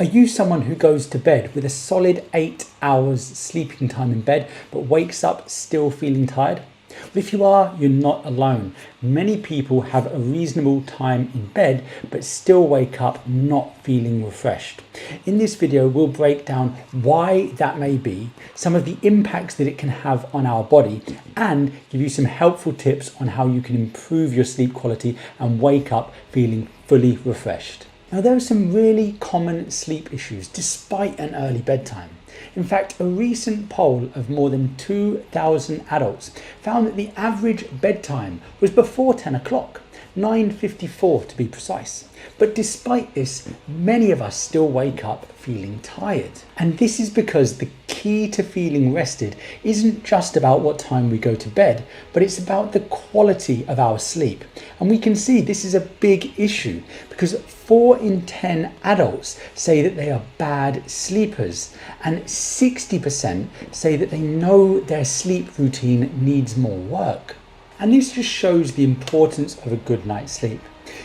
Are you someone who goes to bed with a solid 8 hours sleeping time in bed but wakes up still feeling tired? Well, if you are, you're not alone. Many people have a reasonable time in bed but still wake up not feeling refreshed. In this video, we'll break down why that may be, some of the impacts that it can have on our body, and give you some helpful tips on how you can improve your sleep quality and wake up feeling fully refreshed. Now, there are some really common sleep issues despite an early bedtime. In fact, a recent poll of more than 2,000 adults found that the average bedtime was before 10 o'clock, 9:54 to be precise. But despite this, many of us still wake up feeling tired. And this is because the key to feeling rested isn't just about what time we go to bed, but it's about the quality of our sleep. And we can see this is a big issue because 4 in 10 adults say that they are bad sleepers, and 60% say that they know their sleep routine needs more work. And this just shows the importance of a good night's sleep.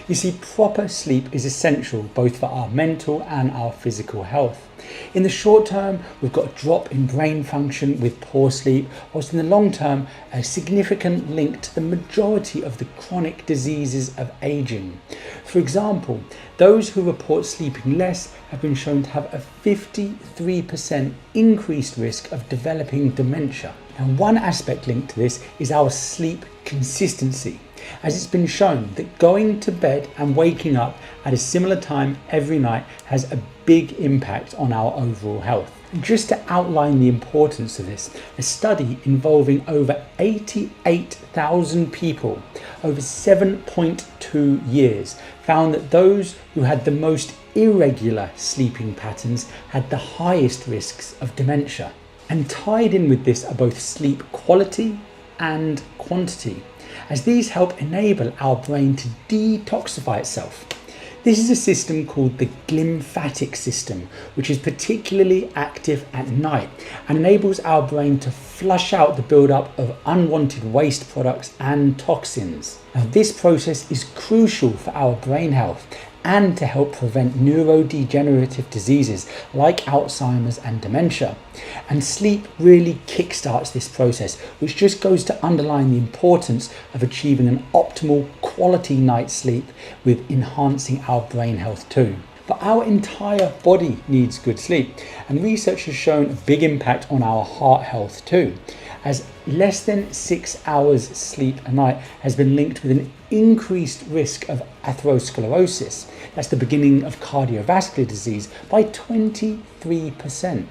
You see, proper sleep is essential both for our mental and our physical health. In the short term, we've got a drop in brain function with poor sleep, whilst in the long term, a significant link to the majority of the chronic diseases of aging. For example, those who report sleeping less have been shown to have a 53% increased risk of developing dementia. And one aspect linked to this is our sleep consistency, as it's been shown that going to bed and waking up at a similar time every night has a big impact on our overall health. And just to outline the importance of this, a study involving over 88,000 people over 7.2 years found that those who had the most irregular sleeping patterns had the highest risks of dementia. And tied in with this are both sleep quality and quantity, as these help enable our brain to detoxify itself. This is a system called the glymphatic system, which is particularly active at night and enables our brain to flush out the buildup of unwanted waste products and toxins. Now, this process is crucial for our brain health and to help prevent neurodegenerative diseases like Alzheimer's and dementia. And sleep really kickstarts this process, which just goes to underline the importance of achieving an optimal quality night's sleep with enhancing our brain health too. But our entire body needs good sleep, and research has shown a big impact on our heart health too, as less than 6 hours sleep a night has been linked with an increased risk of atherosclerosis, that's the beginning of cardiovascular disease, by 23%.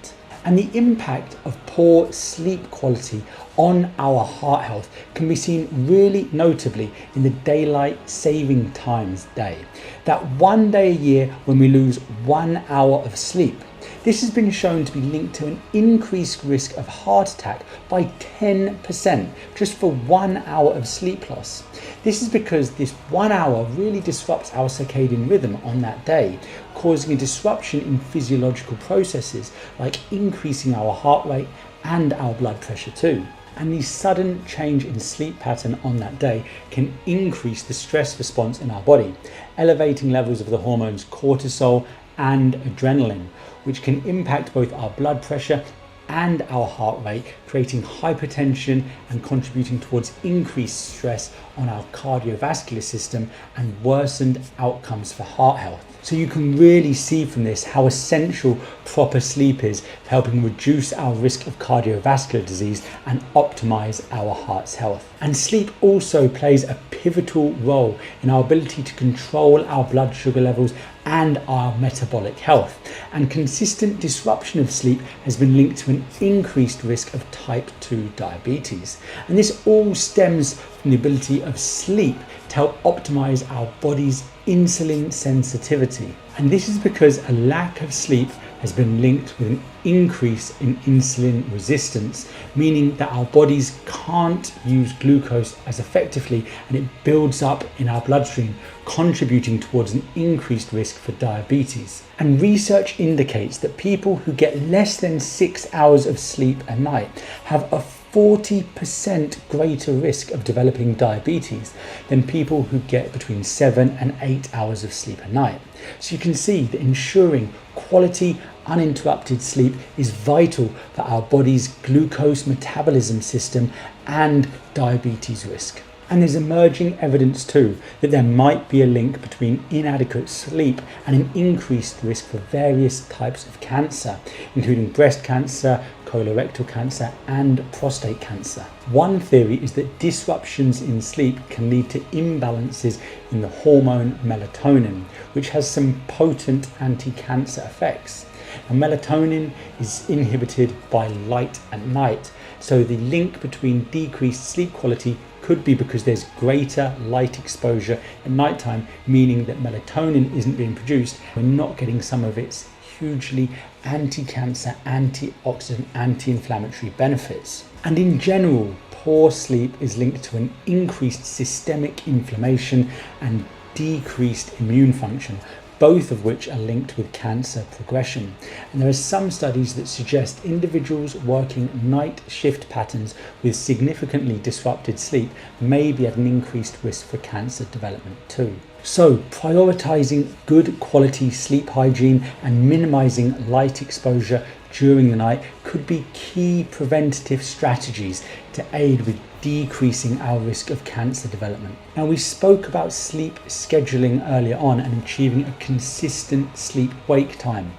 And the impact of poor sleep quality on our heart health can be seen really notably in the daylight saving times day, that one day a year when we lose 1 hour of sleep. This has been shown to be linked to an increased risk of heart attack by 10% just for 1 hour of sleep loss. This is because this 1 hour really disrupts our circadian rhythm on that day, causing a disruption in physiological processes like increasing our heart rate and our blood pressure too. And the sudden change in sleep pattern on that day can increase the stress response in our body, elevating levels of the hormones cortisol and adrenaline, which can impact both our blood pressure and our heart rate, creating hypertension and contributing towards increased stress on our cardiovascular system and worsened outcomes for heart health. So you can really see from this how essential proper sleep is for helping reduce our risk of cardiovascular disease and optimize our heart's health. And sleep also plays a pivotal role in our ability to control our blood sugar levels and our metabolic health. And consistent disruption of sleep has been linked to an increased risk of type 2 diabetes. And this all stems from the ability of sleep to help optimize our body's insulin sensitivity. And this is because a lack of sleep has been linked with an increase in insulin resistance, meaning that our bodies can't use glucose as effectively and it builds up in our bloodstream, contributing towards an increased risk for diabetes. And research indicates that people who get less than 6 hours of sleep a night have a 40% greater risk of developing diabetes than people who get between 7 and 8 hours of sleep a night. So you can see that ensuring quality, uninterrupted sleep is vital for our body's glucose metabolism system and diabetes risk. And there's emerging evidence too that there might be a link between inadequate sleep and an increased risk for various types of cancer, including breast cancer, colorectal cancer, and prostate cancer. One theory is that disruptions in sleep can lead to imbalances in the hormone melatonin, which has some potent anti-cancer effects. And melatonin is inhibited by light at night, so the link between decreased sleep quality could be because there's greater light exposure at nighttime, meaning that melatonin isn't being produced. We're not getting some of its hugely anti-cancer, antioxidant, anti-inflammatory benefits. And in general, poor sleep is linked to an increased systemic inflammation and decreased immune function, both of which are linked with cancer progression. And there are some studies that suggest individuals working night shift patterns with significantly disrupted sleep may be at an increased risk for cancer development too. So, prioritizing good quality sleep hygiene and minimizing light exposure during the night could be key preventative strategies to aid with decreasing our risk of cancer development. Now, we spoke about sleep scheduling earlier on and achieving a consistent sleep-wake time.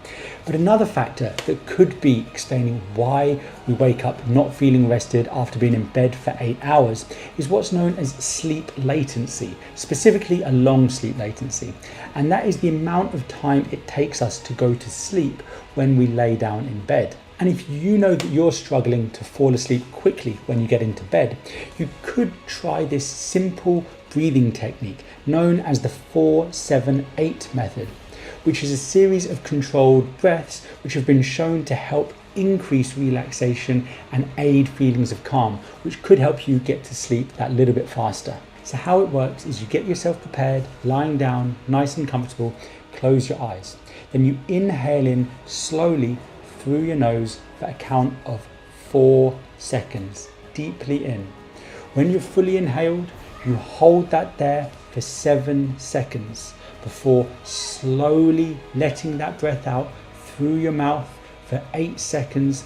But another factor that could be explaining why we wake up not feeling rested after being in bed for 8 hours is what's known as sleep latency, specifically a long sleep latency. And that is the amount of time it takes us to go to sleep when we lay down in bed. And if you know that you're struggling to fall asleep quickly when you get into bed, you could try this simple breathing technique known as the 4-7-8 method, which is a series of controlled breaths which have been shown to help increase relaxation and aid feelings of calm, which could help you get to sleep that little bit faster. So how it works is you get yourself prepared, lying down, nice and comfortable, close your eyes. Then you inhale in slowly through your nose for a count of 4 seconds, deeply in. When you're fully inhaled, you hold that there for 7 seconds before slowly letting that breath out through your mouth for 8 seconds,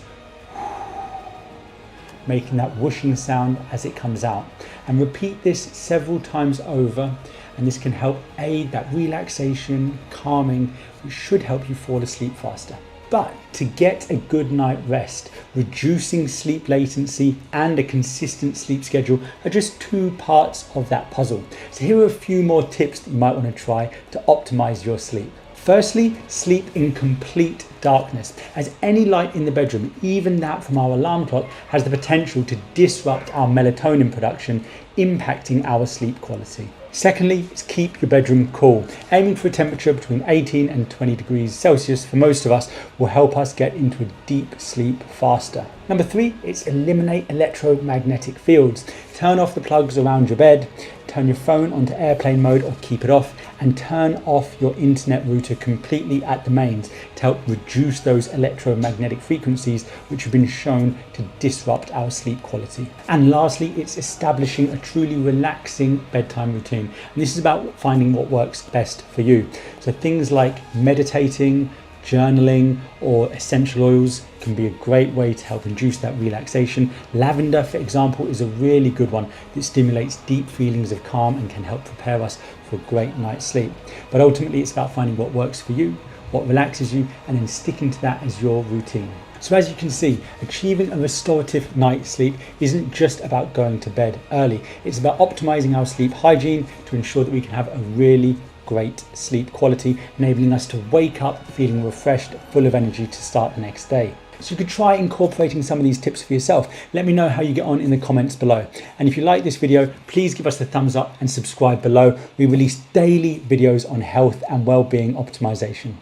making that whooshing sound as it comes out. And repeat this several times over, and this can help aid that relaxation, calming, which should help you fall asleep faster. But to get a good night rest, reducing sleep latency and a consistent sleep schedule are just 2 parts of that puzzle. So here are a few more tips that you might want to try to optimize your sleep. Firstly, sleep in complete darkness, as any light in the bedroom, even that from our alarm clock, has the potential to disrupt our melatonin production, impacting our sleep quality. Secondly, is keep your bedroom cool. Aiming for a temperature between 18 and 20 degrees Celsius for most of us will help us get into a deep sleep faster. Number 3, it's eliminate electromagnetic fields. Turn off the plugs around your bed, turn your phone onto airplane mode or keep it off, and turn off your internet router completely at the mains to help reduce those electromagnetic frequencies which have been shown to disrupt our sleep quality. And lastly, it's establishing a truly relaxing bedtime routine. And this is about finding what works best for you. So things like meditating, journaling, or essential oils can be a great way to help induce that relaxation. Lavender, for example, is a really good one that stimulates deep feelings of calm and can help prepare us for a great night's sleep. But ultimately, it's about finding what works for you, what relaxes you, and then sticking to that as your routine. So as you can see, achieving a restorative night's sleep isn't just about going to bed early. It's about optimizing our sleep hygiene to ensure that we can have a really great sleep quality, enabling us to wake up feeling refreshed, full of energy to start the next day. So you could try incorporating some of these tips for yourself. Let me know how you get on in the comments below. And if you like this video, please give us the thumbs up and subscribe below. We release daily videos on health and well-being optimization.